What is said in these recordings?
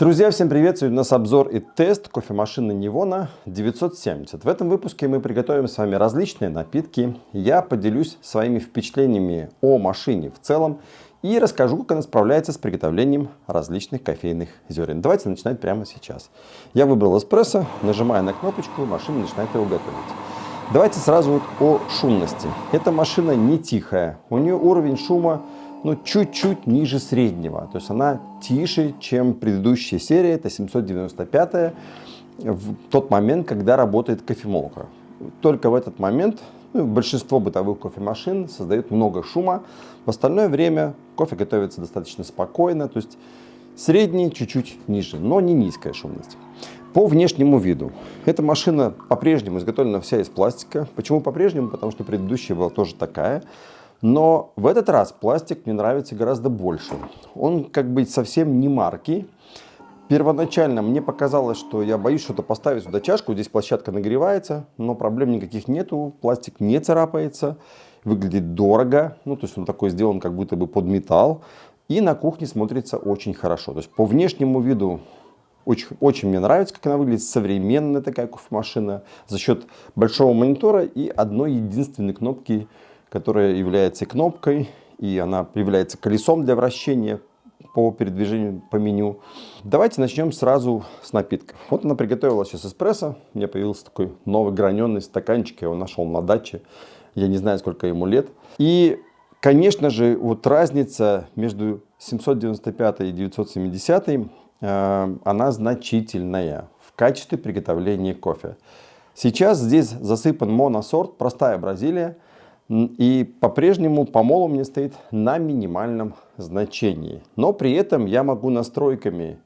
Друзья, всем привет! Сегодня у нас обзор и тест кофемашины Nivona 970. В этом выпуске мы приготовим с вами различные напитки. Я поделюсь своими впечатлениями о машине в целом и расскажу, как она справляется с приготовлением различных кофейных зерен. Давайте начинать прямо сейчас. Я выбрал эспрессо, нажимаю на кнопочку, машина начинает его готовить. Давайте сразу о шумности. Эта машина не тихая, у нее уровень шума чуть-чуть ниже среднего. То есть она тише, чем предыдущая серия, это 795 в тот момент, когда работает кофемолка. Только в этот момент большинство бытовых кофемашин создает много шума. В остальное время кофе готовится достаточно спокойно, то есть средний чуть-чуть ниже, но не низкая шумность. По внешнему виду. Эта машина по-прежнему изготовлена вся из пластика. Почему по-прежнему? Потому что предыдущая была тоже такая. Но в этот раз пластик мне нравится гораздо больше. Он как бы совсем не марки. Первоначально мне показалось, что я боюсь что-то поставить сюда чашку. Здесь площадка нагревается, но проблем никаких нету. Пластик не царапается. Выглядит дорого. То есть он такой сделан как будто бы под металл. И на кухне смотрится очень хорошо. То есть по внешнему виду очень мне нравится, как она выглядит. Современная такая кофемашина. За счет большого монитора и одной единственной кнопки, которая является кнопкой, и она является колесом для вращения по передвижению по меню. Давайте начнем сразу с напитков. Вот она приготовила сейчас эспрессо. У меня появился такой новый граненый стаканчик, я его нашел на даче. Я не знаю, сколько ему лет. И, конечно же, вот разница между 795 и 970, она значительная в качестве приготовления кофе. Сейчас здесь засыпан моносорт, простая Бразилия. И по-прежнему помол у меня стоит на минимальном значении. Но при этом я могу настройками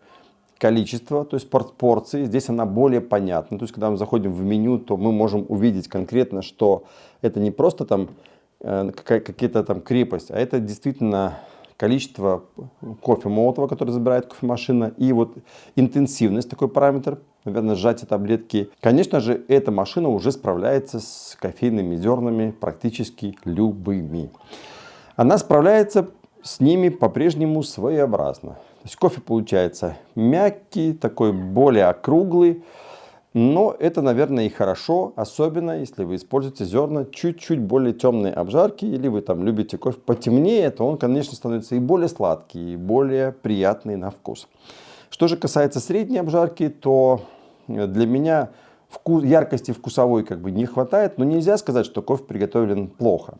количества, то есть порции, здесь она более понятна. То есть когда мы заходим в меню, то мы можем увидеть конкретно, что это не просто там какая-то там крепость, а это действительно количество кофе молотого, который забирает кофемашина, и вот интенсивность, такой параметр, наверное, сжатие таблетки. Конечно же, эта машина уже справляется с кофейными зернами практически любыми. Она справляется с ними по-прежнему своеобразно. То есть кофе получается мягкий, такой более округлый. Но это, наверное, и хорошо, особенно если вы используете зерна чуть-чуть более темной обжарки, или вы там любите кофе потемнее, то он, конечно, становится и более сладкий, и более приятный на вкус. Что же касается средней обжарки, то для меня яркости вкусовой как бы не хватает, но нельзя сказать, что кофе приготовлен плохо.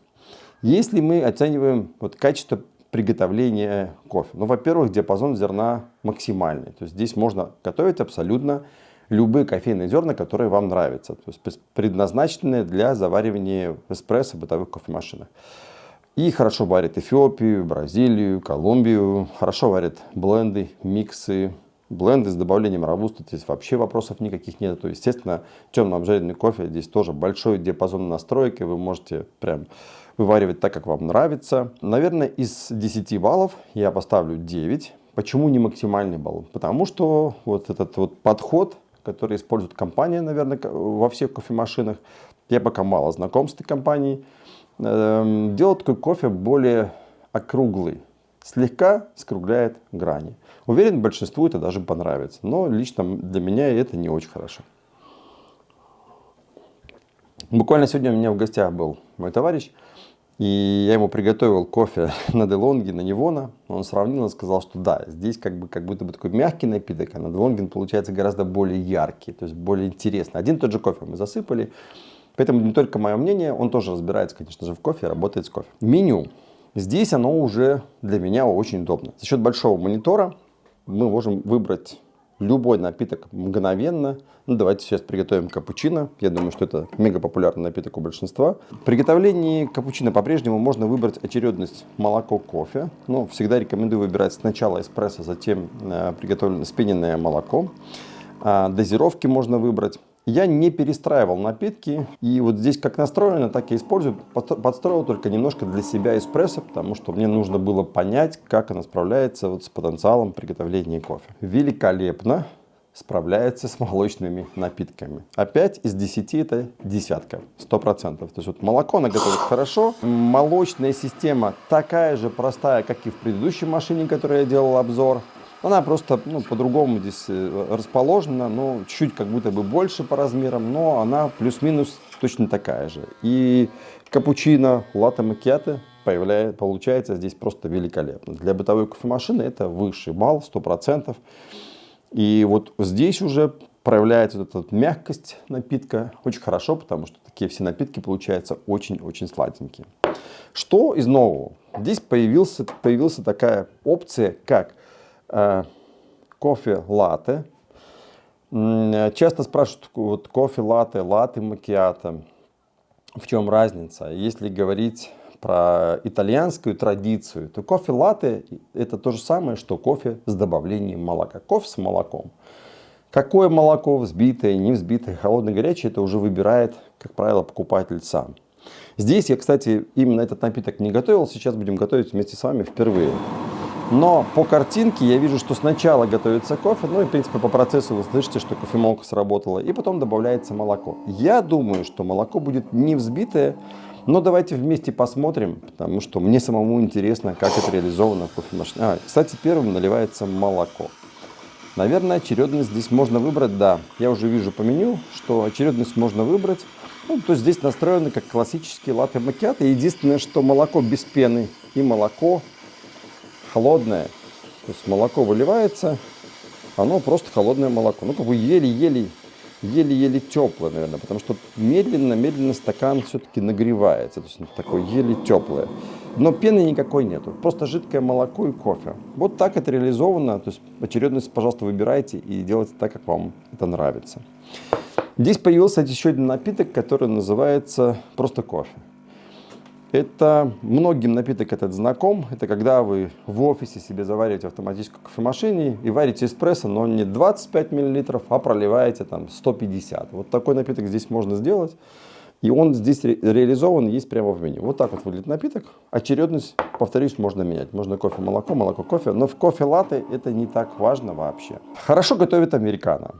Если мы оцениваем качество приготовления кофе, во-первых, диапазон зерна максимальный, то есть здесь можно готовить абсолютно любые кофейные зерна, которые вам нравятся, то есть предназначенные для заваривания эспрессо в бытовых кофемашинах. И хорошо варят Эфиопию, Бразилию, Колумбию, хорошо варят бленды, миксы. Бленды с добавлением робусты, здесь вообще вопросов никаких нет. То, естественно, темно обжаренный кофе, здесь тоже большой диапазон настройки, вы можете прям вываривать так, как вам нравится. Наверное, из 10 баллов я поставлю 9. Почему не максимальный балл? Потому что вот этот вот подход, который использует компания, наверное, во всех кофемашинах, я пока мало знаком с этой компанией, делает такой кофе более округлый, слегка скругляет грани. Уверен, большинству это даже понравится, но лично для меня это не очень хорошо. Буквально сегодня у меня в гостях был мой товарищ, и я ему приготовил кофе на DeLonghi, на Nivona. Он сравнил и сказал, что да, здесь как будто бы такой мягкий напиток, а на DeLonghi получается гораздо более яркий, то есть более интересный. Один и тот же кофе мы засыпали, поэтому не только мое мнение, он тоже разбирается, конечно же, в кофе, работает с кофе. Меню. Здесь оно уже для меня очень удобно. За счет большого монитора мы можем выбрать любой напиток мгновенно. Давайте сейчас приготовим капучино. Я думаю, что это мега популярный напиток у большинства. В приготовлении капучино по-прежнему можно выбрать очередность молоко-кофе. Но всегда рекомендую выбирать сначала эспрессо, затем приготовленное вспененное молоко. Дозировки можно выбрать. Я не перестраивал напитки, и вот здесь как настроено, так и использую. Подстроил только немножко для себя эспрессо, потому что мне нужно было понять, как она справляется с потенциалом приготовления кофе. Великолепно справляется с молочными напитками. Опять из 10 это десятка, 100%. То есть молоко она готовит хорошо. Молочная система такая же простая, как и в предыдущей машине, которой я делал обзор. Она просто по-другому здесь расположена, но чуть как будто бы больше по размерам, но она плюс-минус точно такая же. И капучино, латте маккиато получается здесь просто великолепно. Для бытовой кофемашины это высший балл, 100%. И вот здесь уже проявляется вот эта мягкость напитка очень хорошо, потому что такие все напитки получаются очень-очень сладенькие. Что из нового? Здесь появилась такая опция, как кофе латте. Часто спрашивают, вот кофе латте, латте маккиато, в чем разница? Если говорить про итальянскую традицию, то кофе латте это то же самое, что кофе с добавлением молока. Кофе с молоком. Какое молоко, взбитое, не взбитое, холодное, горячее, это уже выбирает, как правило, покупатель сам. Здесь я, кстати, именно этот напиток не готовил, сейчас будем готовить вместе с вами впервые. Но по картинке я вижу, что сначала готовится кофе, ну и в принципе по процессу вы слышите, что кофемолка сработала, и потом добавляется молоко. Я думаю, что молоко будет не взбитое, но давайте вместе посмотрим, потому что мне самому интересно, как это реализовано в кофемашине. Кстати, первым наливается молоко. Наверное, очередность здесь можно выбрать, да. Я уже вижу по меню, что очередность можно выбрать. Ну, то есть здесь настроено как классический латте маккиато. Единственное, что молоко без пены и молоко холодное. То есть молоко выливается, оно просто холодное молоко. Ну, как бы еле-еле теплое, наверное, потому что медленно стакан все-таки нагревается. То есть такое еле теплое. Но пены никакой нету, просто жидкое молоко и кофе. Вот так это реализовано. То есть очередность, пожалуйста, выбирайте и делайте так, как вам это нравится. Здесь появился еще один напиток, который называется просто кофе. Это многим напиток этот знаком. Это когда вы в офисе себе завариваете в автоматической кофемашине и варите эспрессо, но не 25 мл, а проливаете там 150. Вот такой напиток здесь можно сделать. И он здесь реализован, есть прямо в меню. Вот так вот выглядит напиток. Очередность, повторюсь, можно менять. Можно кофе, молоко, молоко, кофе. Но в кофе латте это не так важно вообще. Хорошо готовит американо.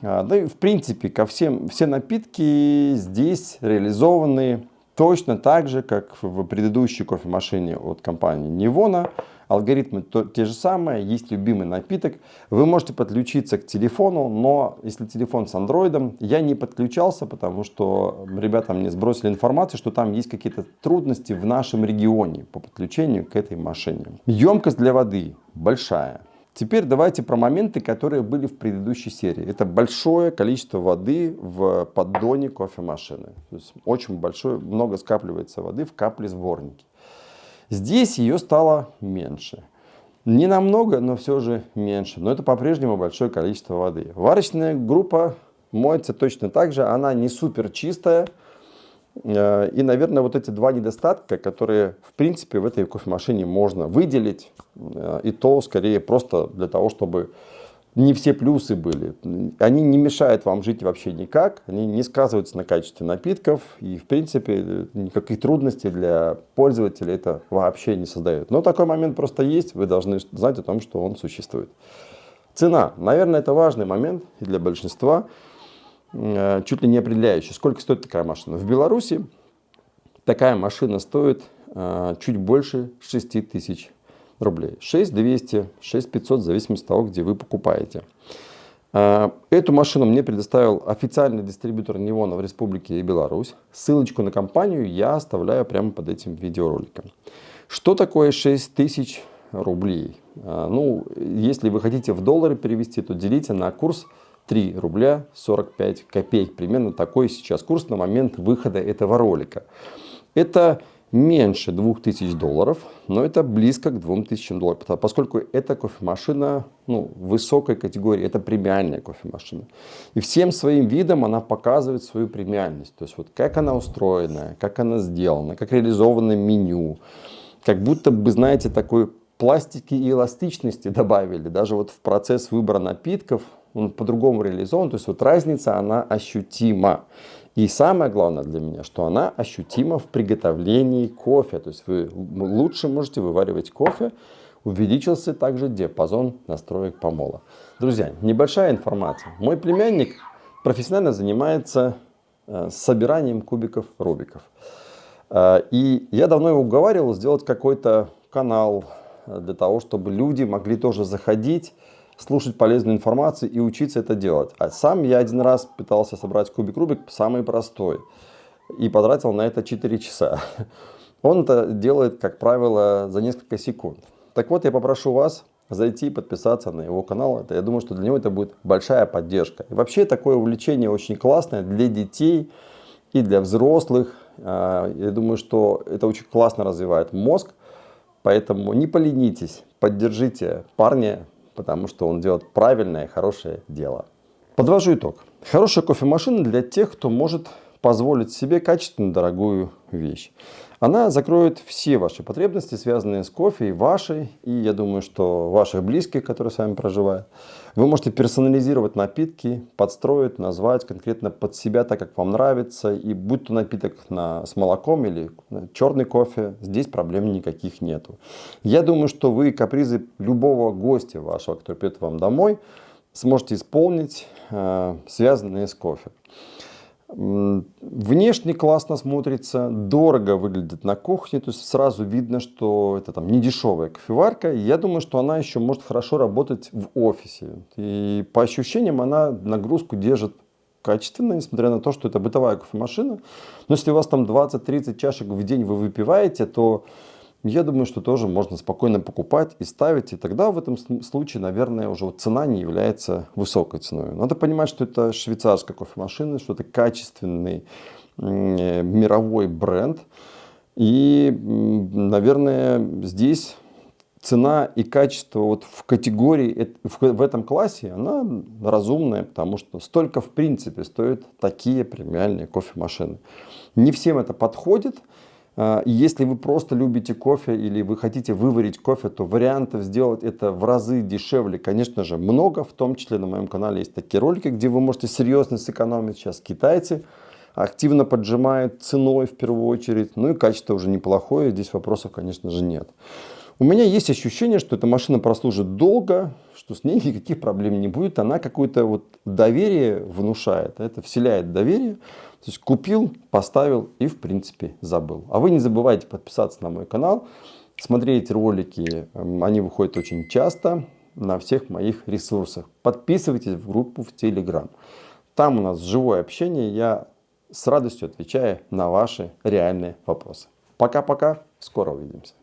Да и в принципе все напитки здесь реализованы точно так же, как в предыдущей кофемашине от компании Nivona. Алгоритмы те же самые, есть любимый напиток. Вы можете подключиться к телефону, но если телефон с андроидом, я не подключался, потому что ребята мне сбросили информацию, что там есть какие-то трудности в нашем регионе по подключению к этой машине. Емкость для воды большая. Теперь давайте про моменты, которые были в предыдущей серии. Это большое количество воды в поддоне кофемашины. То есть очень большое, много скапливается воды в капле-сборнике. Здесь ее стало меньше. Не намного, но все же меньше. Но это по-прежнему большое количество воды. Варочная группа моется точно так же. Она не супер чистая. И, наверное, вот эти два недостатка, которые, в принципе, в этой кофемашине можно выделить, и то, скорее, просто для того, чтобы не все плюсы были. Они не мешают вам жить вообще никак, они не сказываются на качестве напитков, и, в принципе, никаких трудностей для пользователя это вообще не создает. Но такой момент просто есть, вы должны знать о том, что он существует. Цена. Наверное, это важный момент и для большинства. Чуть ли не определяющий, сколько стоит такая машина. В Беларуси такая машина стоит чуть больше 6 тысяч рублей. 6200, 6500, в зависимости от того, где вы покупаете. Эту машину мне предоставил официальный дистрибьютор Nivona в Республике Беларусь. Ссылочку на компанию я оставляю прямо под этим видеороликом. Что такое 6000 рублей? Ну, если вы хотите в доллары перевести, то делите на курс 3 рубля 45 копеек. Примерно такой сейчас курс на момент выхода этого ролика. Это меньше 2000 долларов, но это близко к 2000 долларов. Поскольку это кофемашина высокой категории, это премиальная кофемашина. И всем своим видом она показывает свою премиальность. То есть вот как она устроена, как она сделана, как реализовано меню. Как будто бы, знаете, такой пластики и эластичности добавили. Даже вот в процесс выбора напитков он по-другому реализован. То есть вот разница, она ощутима. И самое главное для меня, что она ощутима в приготовлении кофе. То есть вы лучше можете вываривать кофе. Увеличился также диапазон настроек помола. Друзья, небольшая информация. Мой племянник профессионально занимается собиранием кубиков Рубиков. И я давно его уговаривал сделать какой-то канал, для того, чтобы люди могли тоже заходить, слушать полезную информацию и учиться это делать. А сам я один раз пытался собрать кубик Рубик, самый простой, и потратил на это 4 часа. Он это делает, как правило, за несколько секунд. Так вот, я попрошу вас зайти и подписаться на его канал. Я думаю, что для него это будет большая поддержка. И вообще такое увлечение очень классное для детей и для взрослых. Я думаю, что это очень классно развивает мозг. Поэтому не поленитесь, поддержите парня, потому что он делает правильное, хорошее дело. Подвожу итог. Хорошая кофемашина для тех, кто может позволить себе качественную, дорогую вещь. Она закроет все ваши потребности, связанные с кофе, и вашей, и я думаю, что ваших близких, которые с вами проживают. Вы можете персонализировать напитки, подстроить, назвать конкретно под себя, так как вам нравится. И будь то напиток с молоком или черный кофе, здесь проблем никаких нету. Я думаю, что вы капризы любого гостя вашего, который придет вам домой, сможете исполнить, связанные с кофе. Внешне классно смотрится, дорого выглядит на кухне, то есть сразу видно, что это там не дешевая кофеварка. Я думаю, что она еще может хорошо работать в офисе. И по ощущениям она нагрузку держит качественно, несмотря на то, что это бытовая кофемашина. Но если у вас там 20-30 чашек в день вы выпиваете, то я думаю, что тоже можно спокойно покупать и ставить. И тогда в этом случае, наверное, уже цена не является высокой ценой. Надо понимать, что это швейцарская кофемашина, что это качественный мировой бренд. И, наверное, здесь цена и качество вот в категории, в этом классе, она разумная, потому что столько в принципе стоят такие премиальные кофемашины. Не всем это подходит. Если вы просто любите кофе или вы хотите выварить кофе, то вариантов сделать это в разы дешевле, конечно же, много. В том числе на моем канале есть такие ролики, где вы можете серьезно сэкономить. Сейчас китайцы активно поджимают ценой в первую очередь. Ну и качество уже неплохое, здесь вопросов, конечно же, нет. У меня есть ощущение, что эта машина прослужит долго, что с ней никаких проблем не будет. Она какое-то вот доверие внушает, это вселяет доверие. То есть купил, поставил и в принципе забыл. А вы не забывайте подписаться на мой канал, смотреть ролики, они выходят очень часто на всех моих ресурсах. Подписывайтесь в группу в Telegram. Там у нас живое общение, я с радостью отвечаю на ваши реальные вопросы. Пока-пока, скоро увидимся.